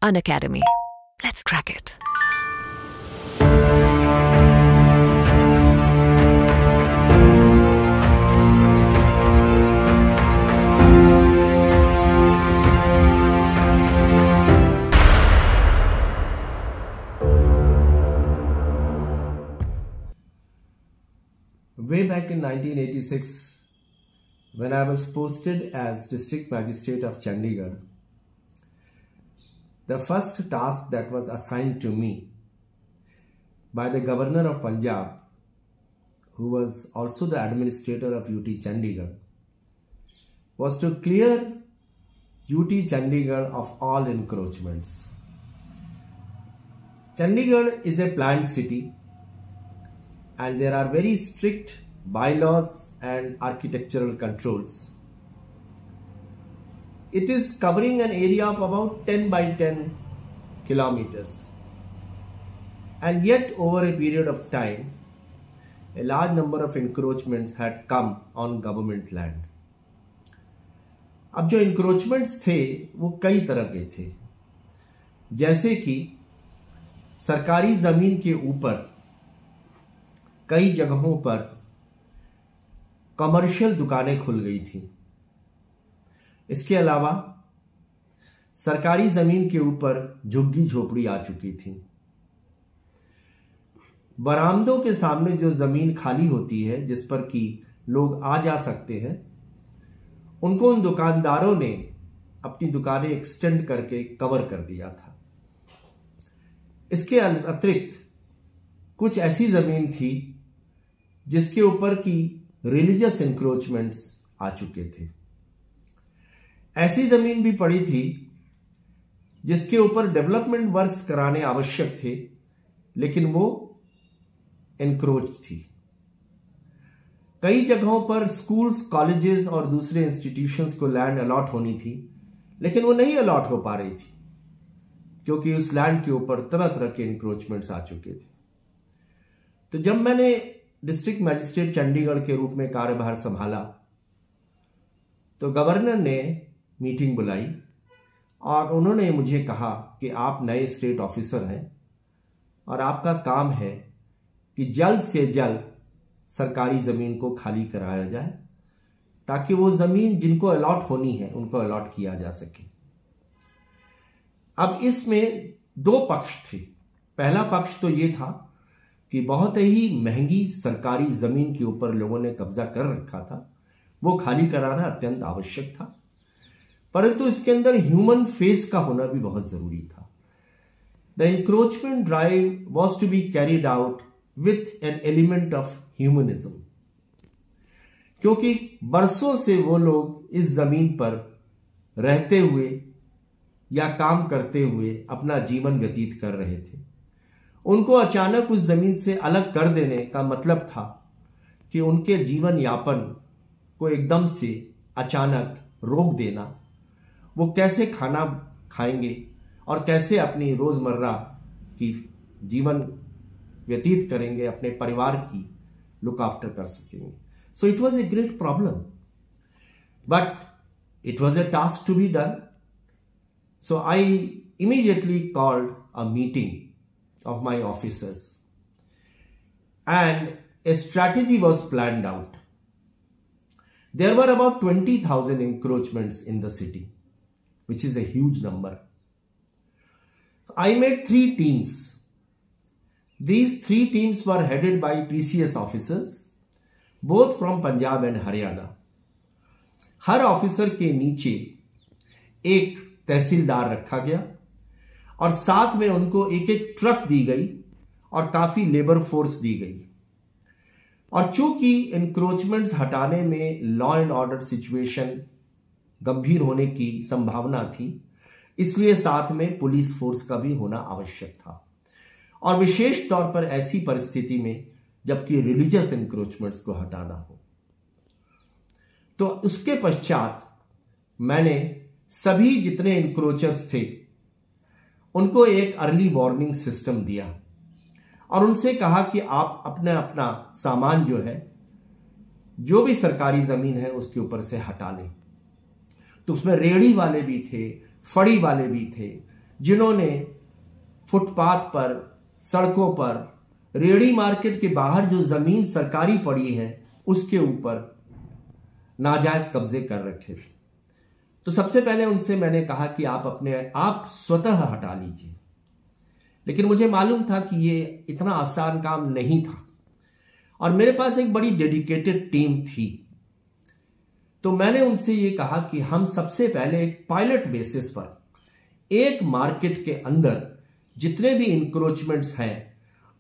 Unacademy. Let's crack it. Way back in 1986, when I was posted as District Magistrate of Chandigarh, the first task that was assigned to me by the Governor of Punjab, who was also the Administrator of UT Chandigarh, was to clear UT Chandigarh of all encroachments. Chandigarh is a planned city, and there are very strict bylaws and architectural controls. It is covering an area of about 10 by 10 kilometers. And yet over a period of time, a large number of encroachments had come on government land. अब जो encroachments थे वो कई तरह के थे, जैसे कि सरकारी जमीन के ऊपर कई जगहों पर कमर्शियल दुकानें खुल गई थी। इसके अलावा सरकारी जमीन के ऊपर झुग्गी झोपड़ी आ चुकी थी। बरामदों के सामने जो जमीन खाली होती है, जिस पर कि लोग आ जा सकते हैं, उनको उन दुकानदारों ने अपनी दुकानें एक्सटेंड करके कवर कर दिया था। इसके अतिरिक्त कुछ ऐसी जमीन थी जिसके ऊपर की रिलीजियस एनक्रोचमेंट्स आ चुके थे। ऐसी जमीन भी पड़ी थी जिसके ऊपर डेवलपमेंट वर्क्स कराने आवश्यक थे, लेकिन वो एनक्रोच थी। कई जगहों पर स्कूल्स, कॉलेजेस और दूसरे इंस्टीट्यूशंस को लैंड अलॉट होनी थी, लेकिन वो नहीं अलॉट हो पा रही थी क्योंकि उस लैंड के ऊपर तरह तरह के एनक्रोचमेंट्स आ चुके थे। तो जब मैंने डिस्ट्रिक्ट मैजिस्ट्रेट चंडीगढ़ के रूप में कार्यभार संभाला तो गवर्नर ने मीटिंग बुलाई और उन्होंने मुझे कहा कि आप नए स्टेट ऑफिसर हैं और आपका काम है कि जल्द से जल्द सरकारी ज़मीन को खाली कराया जाए ताकि वो ज़मीन जिनको अलॉट होनी है उनको अलॉट किया जा सके। अब इसमें दो पक्ष थे। पहला पक्ष तो ये था कि बहुत ही महंगी सरकारी ज़मीन के ऊपर लोगों ने कब्जा कर रखा था, वो खाली कराना अत्यंत आवश्यक था, परंतु इसके अंदर ह्यूमन फेस का होना भी बहुत जरूरी था। The encroachment drive was to be carried out with an element of humanism, क्योंकि बरसों से वो लोग इस जमीन पर रहते हुए या काम करते हुए अपना जीवन व्यतीत कर रहे थे। उनको अचानक उस जमीन से अलग कर देने का मतलब था कि उनके जीवन यापन को एकदम से अचानक रोक देना। वो कैसे खाना खाएंगे और कैसे अपनी रोजमर्रा की जीवन व्यतीत करेंगे, अपने परिवार की लुक आफ्टर कर सकेंगे। So it was a great problem, but it was a task to be done. So I immediately called a meeting of my officers and a strategy was planned out. There were about 20,000 encroachments in the city, which is a huge number. I made 3 teams. These 3 teams were headed by TCS officers, both from Punjab and Haryana. Her officer के नीचे एक तहसीलदार रखा गया और साथ में उनको एक एक ट्रक दी गई और काफी लेबर फोर्स दी गई। और चूंकि एनक्रोचमेंट्स हटाने में लॉ एंड ऑर्डर सिचुएशन गंभीर होने की संभावना थी, इसलिए साथ में पुलिस फोर्स का भी होना आवश्यक था, और विशेष तौर पर ऐसी परिस्थिति में जबकि रिलीजियस एनक्रोचमेंट्स को हटाना हो। तो उसके पश्चात मैंने सभी जितने एनक्रोचर्स थे उनको एक अर्ली वार्निंग सिस्टम दिया और उनसे कहा कि आप अपना अपना सामान जो है, जो भी सरकारी जमीन है उसके ऊपर से हटा लें। तो उसमें रेहड़ी वाले भी थे, फड़ी वाले भी थे, जिन्होंने फुटपाथ पर, सड़कों पर, रेहड़ी मार्केट के बाहर जो जमीन सरकारी पड़ी है उसके ऊपर नाजायज कब्जे कर रखे थे। तो सबसे पहले उनसे मैंने कहा कि आप स्वतः हटा लीजिए, लेकिन मुझे मालूम था कि ये इतना आसान काम नहीं था और मेरे पास एक बड़ी डेडिकेटेड टीम थी। तो मैंने उनसे ये कहा कि हम सबसे पहले एक पायलट बेसिस पर एक मार्केट के अंदर जितने भी इंक्रोचमेंट्स हैं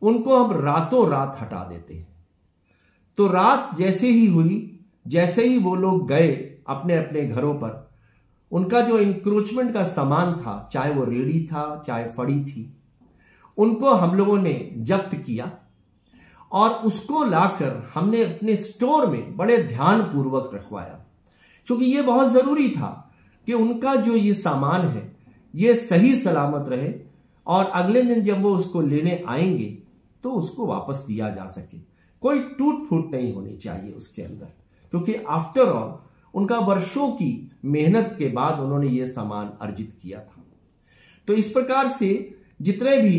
उनको हम रातों रात हटा देते हैं। तो रात जैसे ही हुई, जैसे ही वो लोग गए अपने अपने घरों पर, उनका जो इंक्रोचमेंट का सामान था, चाहे वो रेहड़ी था, चाहे फड़ी थी, उनको हम लोगों ने जब्त किया और उसको लाकर हमने अपने स्टोर में बड़े ध्यानपूर्वक रखवाया, क्योंकि ये बहुत जरूरी था कि उनका जो ये सामान है ये सही सलामत रहे और अगले दिन जब वो उसको लेने आएंगे तो उसको वापस दिया जा सके। कोई टूट फूट नहीं होनी चाहिए उसके अंदर, क्योंकि आफ्टर ऑल उनका वर्षों की मेहनत के बाद उन्होंने ये सामान अर्जित किया था। तो इस प्रकार से जितने भी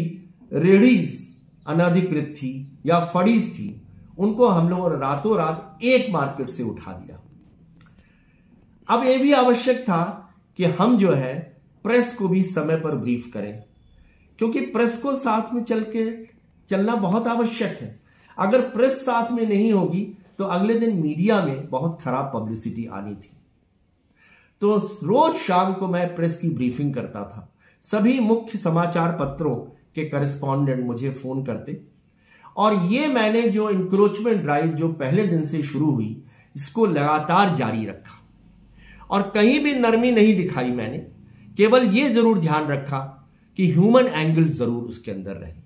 रेहड़ीज अनधिकृत थी या फड़ीज थी, उनको हम लोगों ने रातों रात एक मार्केट से उठा दिया। अब यह भी आवश्यक था कि हम जो है प्रेस को भी समय पर ब्रीफ करें, क्योंकि प्रेस को साथ में चलना बहुत आवश्यक है। अगर प्रेस साथ में नहीं होगी तो अगले दिन मीडिया में बहुत खराब पब्लिसिटी आनी थी। तो रोज शाम को मैं प्रेस की ब्रीफिंग करता था। सभी मुख्य समाचार पत्रों के करेस्पॉन्डेंट मुझे फोन करते और ये मैंने जो इंक्रोचमेंट ड्राइव जो पहले दिन से शुरू हुई, इसको लगातार जारी रखा और कहीं भी नरमी नहीं दिखाई। मैंने केवल ये जरूर ध्यान रखा कि ह्यूमन एंगल जरूर उसके अंदर रहे।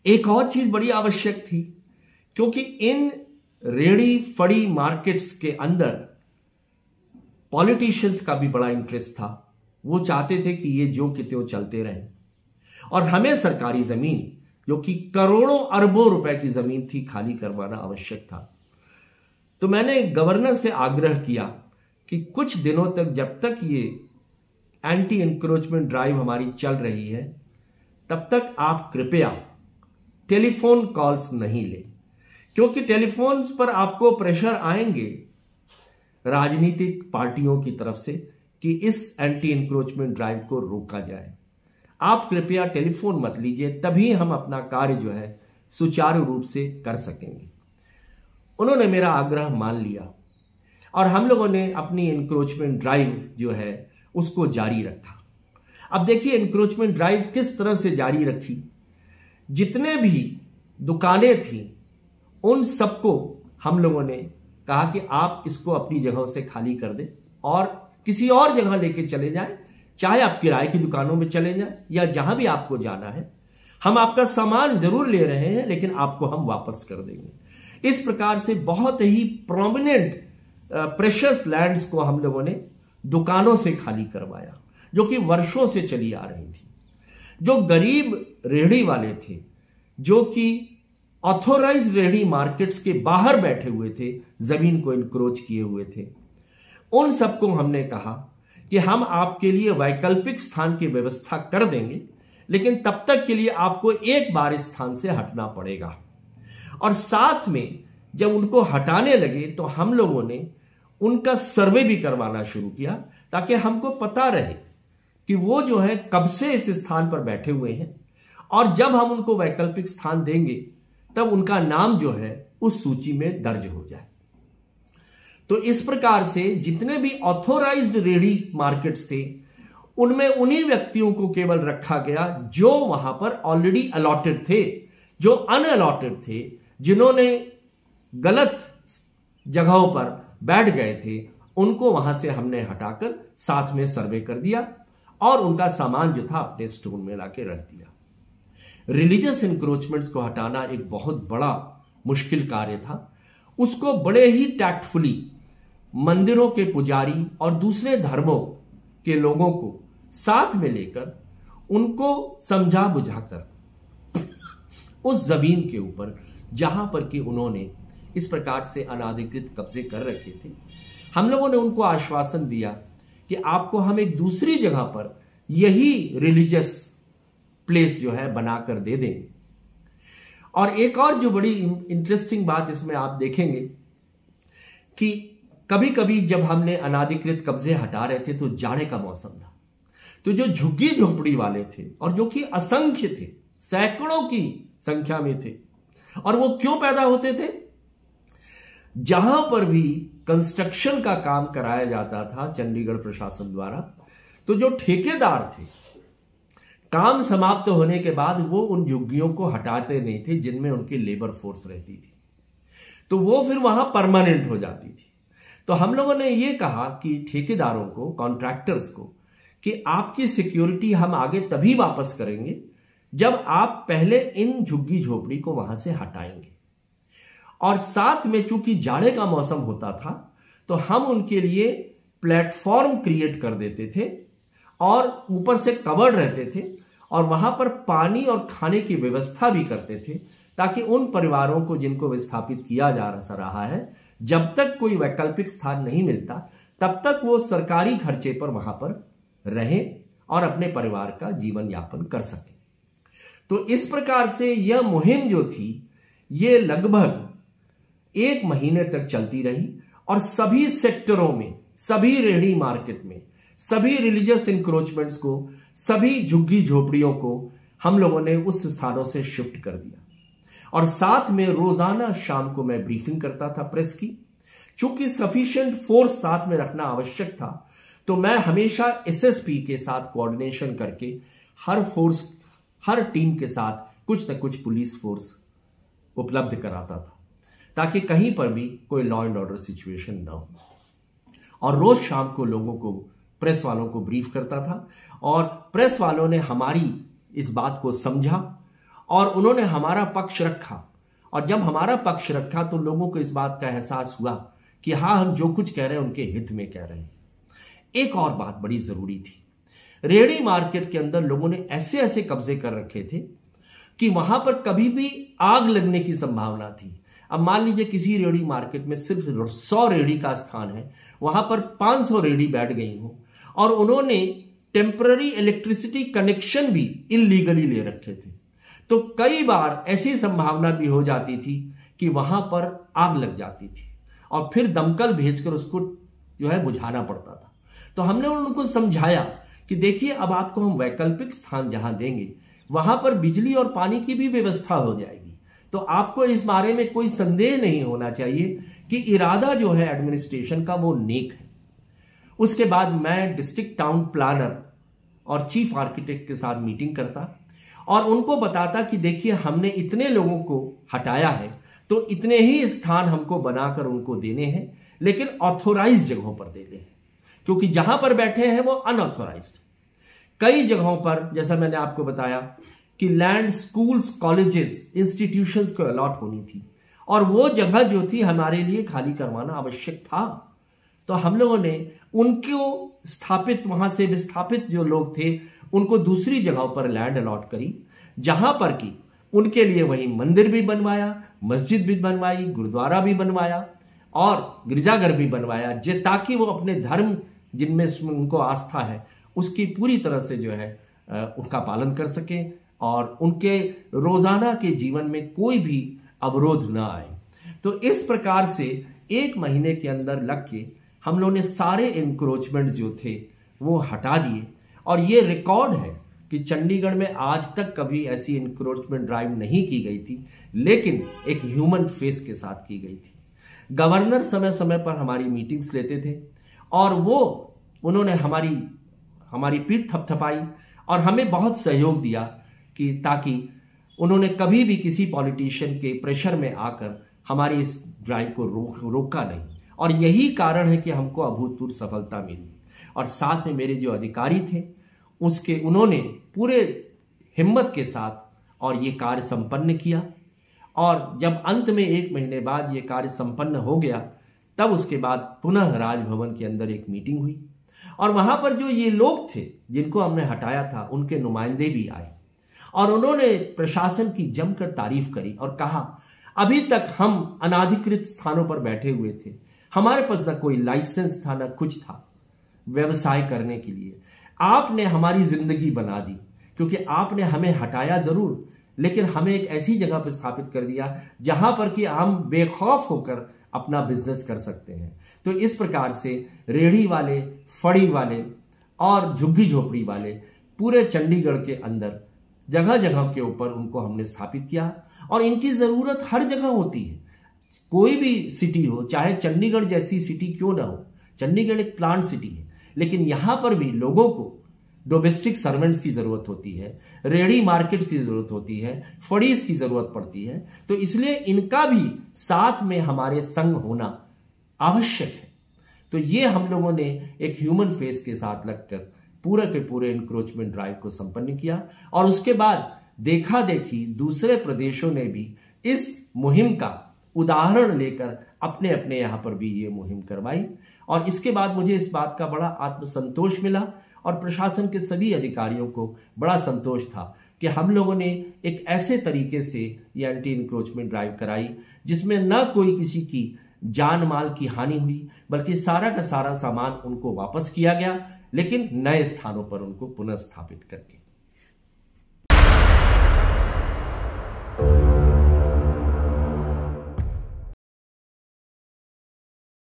एक और चीज बड़ी आवश्यक थी, क्योंकि इन रेहड़ी फड़ी मार्केट्स के अंदर पॉलिटिशियंस का भी बड़ा इंटरेस्ट था। वो चाहते थे कि ये जो कि त्यों चलते रहे और हमें सरकारी जमीन, जो कि करोड़ों अरबों रुपए की जमीन थी, खाली करवाना आवश्यक था। तो मैंने गवर्नर से आग्रह किया कि कुछ दिनों तक, जब तक ये एंटी इंक्रोचमेंट ड्राइव हमारी चल रही है, तब तक आप कृपया टेलीफोन कॉल्स नहीं लें, क्योंकि टेलीफोन्स पर आपको प्रेशर आएंगे राजनीतिक पार्टियों की तरफ से कि इस एंटी इंक्रोचमेंट ड्राइव को रोका जाए। आप कृपया टेलीफोन मत लीजिए, तभी हम अपना कार्य जो है सुचारू रूप से कर सकेंगे। उन्होंने मेरा आग्रह मान लिया और हम लोगों ने अपनी इंक्रोचमेंट ड्राइव जो है उसको जारी रखा। अब देखिए इंक्रोचमेंट ड्राइव किस तरह से जारी रखी। जितने भी दुकानें थी उन सबको हम लोगों ने कहा कि आप इसको अपनी जगहों से खाली कर दें और किसी और जगह लेके चले जाएं, चाहे आप किराए की दुकानों में चले जाएं या जहां भी आपको जाना है। हम आपका सामान जरूर ले रहे हैं, लेकिन आपको हम वापस कर देंगे। इस प्रकार से बहुत ही प्रोमिनेंट प्रेशियस लैंड्स को हम लोगों ने दुकानों से खाली करवाया, जो कि वर्षों से चली आ रही थी। जो गरीब रेहड़ी वाले थे, जो कि ऑथोराइज रेहड़ी मार्केट्स के बाहर बैठे हुए थे, जमीन को इनक्रोच किए हुए थे, उन सबको हमने कहा कि हम आपके लिए वैकल्पिक स्थान की व्यवस्था कर देंगे, लेकिन तब तक के लिए आपको एक बार इस स्थान से हटना पड़ेगा। और साथ में जब उनको हटाने लगे तो हम लोगों ने उनका सर्वे भी करवाना शुरू किया, ताकि हमको पता रहे कि वो जो है कब से इस स्थान पर बैठे हुए हैं, और जब हम उनको वैकल्पिक स्थान देंगे तब उनका नाम जो है उस सूची में दर्ज हो जाए। तो इस प्रकार से जितने भी ऑथोराइज्ड रेहड़ी मार्केट्स थे, उनमें उन्हीं व्यक्तियों को केवल रखा गया जो वहां पर ऑलरेडी अलॉटेड थे। जो अनअलॉटेड थे, जिन्होंने गलत जगहों पर बैठ गए थे, उनको वहां से हमने हटाकर साथ में सर्वे कर दिया और उनका सामान जो था अपने स्टोर में लाके रख दिया। रिलीजियस इंक्रोचमेंट्स को हटाना एक बहुत बड़ा मुश्किल कार्य था। उसको बड़े ही टैक्टफुली मंदिरों के पुजारी और दूसरे धर्मों के लोगों को साथ में लेकर उनको समझा बुझाकर उस जमीन के ऊपर जहां पर कि उन्होंने इस प्रकार से अनाधिकृत कब्जे कर रखे थे, हम लोगों ने उनको आश्वासन दिया कि आपको हम एक दूसरी जगह पर यही रिलीजियस प्लेस जो है बनाकर दे देंगे। और एक और जो बड़ी इंटरेस्टिंग बात इसमें आप देखेंगे कि कभी कभी जब हमने अनाधिकृत कब्जे हटा रहे थे तो जाड़े का मौसम था, तो जो झुग्गी झोपड़ी वाले थे और जो कि असंख्य थे, सैकड़ों की संख्या में थे, और वो क्यों पैदा होते थे? जहां पर भी कंस्ट्रक्शन का काम कराया जाता था चंडीगढ़ प्रशासन द्वारा, तो जो ठेकेदार थे, काम समाप्त होने के बाद वो उन झुग्गियों को हटाते नहीं थे जिनमें उनकी लेबर फोर्स रहती थी, तो वो फिर वहां परमानेंट हो जाती थी। तो हम लोगों ने ये कहा कि ठेकेदारों को, कॉन्ट्रैक्टर्स को, कि आपकी सिक्योरिटी हम आगे तभी वापस करेंगे जब आप पहले इन झुग्गी झोपड़ी को वहां से हटाएंगे। और साथ में चूंकि जाड़े का मौसम होता था तो हम उनके लिए प्लेटफॉर्म क्रिएट कर देते थे और ऊपर से कवर्ड रहते थे, और वहां पर पानी और खाने की व्यवस्था भी करते थे, ताकि उन परिवारों को जिनको विस्थापित किया जा रहा है, जब तक कोई वैकल्पिक स्थान नहीं मिलता तब तक वो सरकारी खर्चे पर वहां पर रहें और अपने परिवार का जीवन यापन कर सकें। तो इस प्रकार से यह मुहिम जो थी ये लगभग 1 महीने तक चलती रही, और सभी सेक्टरों में, सभी रेहड़ी मार्केट में, सभी रिलीजियस इंक्रोचमेंट्स को, सभी झुग्गी झोपड़ियों को हम लोगों ने उस स्थानों से शिफ्ट कर दिया। और साथ में रोजाना शाम को मैं ब्रीफिंग करता था प्रेस की। चूंकि सफिशिएंट फोर्स साथ में रखना आवश्यक था, तो मैं हमेशा एसएसपी के साथ कोऑर्डिनेशन करके हर टीम के साथ कुछ न कुछ पुलिस फोर्स उपलब्ध कराता था, ताकि कहीं पर भी कोई लॉ एंड ऑर्डर सिचुएशन न हो। और रोज शाम को लोगों को, प्रेस वालों को ब्रीफ करता था, और प्रेस वालों ने हमारी इस बात को समझा और उन्होंने हमारा पक्ष रखा। और जब हमारा पक्ष रखा तो लोगों को इस बात का एहसास हुआ कि हाँ, हम जो कुछ कह रहे हैं उनके हित में कह रहे हैं। एक और बात बड़ी जरूरी थी, रेहड़ी मार्केट के अंदर लोगों ने ऐसे ऐसे कब्जे कर रखे थे कि वहां पर कभी भी आग लगने की संभावना थी। अब मान लीजिए किसी रेहड़ी मार्केट में सिर्फ 100 रेहड़ी का स्थान है, वहां पर 500 रेहड़ी बैठ गई हो, और उन्होंने टेम्पररी इलेक्ट्रिसिटी कनेक्शन भी इलीगली ले रखे थे, तो कई बार ऐसी संभावना भी हो जाती थी कि वहां पर आग लग जाती थी और फिर दमकल भेजकर उसको जो है बुझाना पड़ता था। तो हमने उनको समझाया कि देखिए, अब आपको हम वैकल्पिक स्थान जहां देंगे वहां पर बिजली और पानी की भी व्यवस्था हो जाएगी, तो आपको इस बारे में कोई संदेह नहीं होना चाहिए कि इरादा जो है एडमिनिस्ट्रेशन का वो नेक है। उसके बाद मैं डिस्ट्रिक्ट टाउन प्लानर और चीफ आर्किटेक्ट के साथ मीटिंग करता और उनको बताता कि देखिए, हमने इतने लोगों को हटाया है, तो इतने ही स्थान हमको बनाकर उनको देने हैं, लेकिन ऑथोराइज्ड जगहों पर देने हैं, क्योंकि जहां पर बैठे हैं वो अनऑथोराइज्ड। कई जगहों पर, जैसा मैंने आपको बताया, कि लैंड स्कूल्स, कॉलेजेस, इंस्टीट्यूशंस को अलॉट होनी थी, और वो जगह जो थी हमारे लिए खाली करवाना आवश्यक था। तो हम लोगों ने उनको स्थापित, वहां से विस्थापित जो लोग थे, उनको दूसरी जगहों पर लैंड अलॉट करी, जहां पर कि उनके लिए वही मंदिर भी बनवाया, मस्जिद भी बनवाई, गुरुद्वारा भी बनवाया और गिरजाघर भी बनवाया, ताकि वो अपने धर्म, जिनमें उनको आस्था है, उसकी पूरी तरह से जो है उनका पालन कर सके और उनके रोजाना के जीवन में कोई भी अवरोध ना आए। तो इस प्रकार से 1 महीने के अंदर लग के हम लोगों ने सारे इंक्रोचमेंट जो थे वो हटा दिए, और ये रिकॉर्ड है कि चंडीगढ़ में आज तक कभी ऐसी इंक्रोचमेंट ड्राइव नहीं की गई थी, लेकिन एक ह्यूमन फेस के साथ की गई थी। गवर्नर समय समय पर हमारी मीटिंग्स लेते थे और उन्होंने हमारी पीठ थपथपाई और हमें बहुत सहयोग दिया, कि ताकि उन्होंने कभी भी किसी पॉलिटिशियन के प्रेशर में आकर हमारी इस ड्राइव को रोका नहीं, और यही कारण है कि हमको अभूतपूर्व सफलता मिली। और साथ में मेरे जो अधिकारी थे उन्होंने पूरे हिम्मत के साथ और ये कार्य संपन्न किया, और जब अंत में 1 महीने बाद ये कार्य संपन्न हो गया, तब उसके बाद पुनः राजभवन के अंदर एक मीटिंग हुई, और वहां पर जो ये लोग थे जिनको हमने हटाया था, उनके नुमाइंदे भी आए, और उन्होंने प्रशासन की जमकर तारीफ करी और कहा, अभी तक हम अनाधिकृत स्थानों पर बैठे हुए थे, हमारे पास ना कोई लाइसेंस था, ना कुछ था व्यवसाय करने के लिए। आपने हमारी जिंदगी बना दी, क्योंकि आपने हमें हटाया जरूर, लेकिन हमें एक ऐसी जगह पर स्थापित कर दिया जहां पर कि हम बेखौफ होकर अपना बिजनेस कर सकते हैं। तो इस प्रकार से रेहड़ी वाले, फड़ी वाले और झुग्गी झोपड़ी वाले पूरे चंडीगढ़ के अंदर जगह जगह के ऊपर उनको हमने स्थापित किया। और इनकी जरूरत हर जगह होती है, कोई भी सिटी हो, चाहे चंडीगढ़ जैसी सिटी क्यों ना हो। चंडीगढ़ एक प्लांट सिटी है, लेकिन यहां पर भी लोगों को डोमेस्टिक सर्वेंट्स की जरूरत होती है, रेडी मार्केट की जरूरत होती है, फड़ीज की जरूरत पड़ती है। तो इसलिए इनका भी साथ में हमारे संग होना आवश्यक है। तो ये हम लोगों ने एक ह्यूमन फेस के साथ लगकर पूरे के पूरे इंक्रोचमेंट ड्राइव को संपन्न किया। और उसके बाद देखा देखी दूसरे प्रदेशों ने भी इस मुहिम का उदाहरण लेकर अपने अपने यहां पर भी ये मुहिम करवाई। और इसके बाद मुझे इस बात का बड़ा आत्मसंतोष मिला और प्रशासन के सभी अधिकारियों को बड़ा संतोष था कि हम लोगों ने एक ऐसे तरीके से ये एंटी इंक्रोचमेंट ड्राइव कराई जिसमें न कोई किसी की जान माल की हानि हुई, बल्कि सारा का सारा सामान उनको वापस किया गया, लेकिन नए स्थानों पर उनको पुनः स्थापित करके।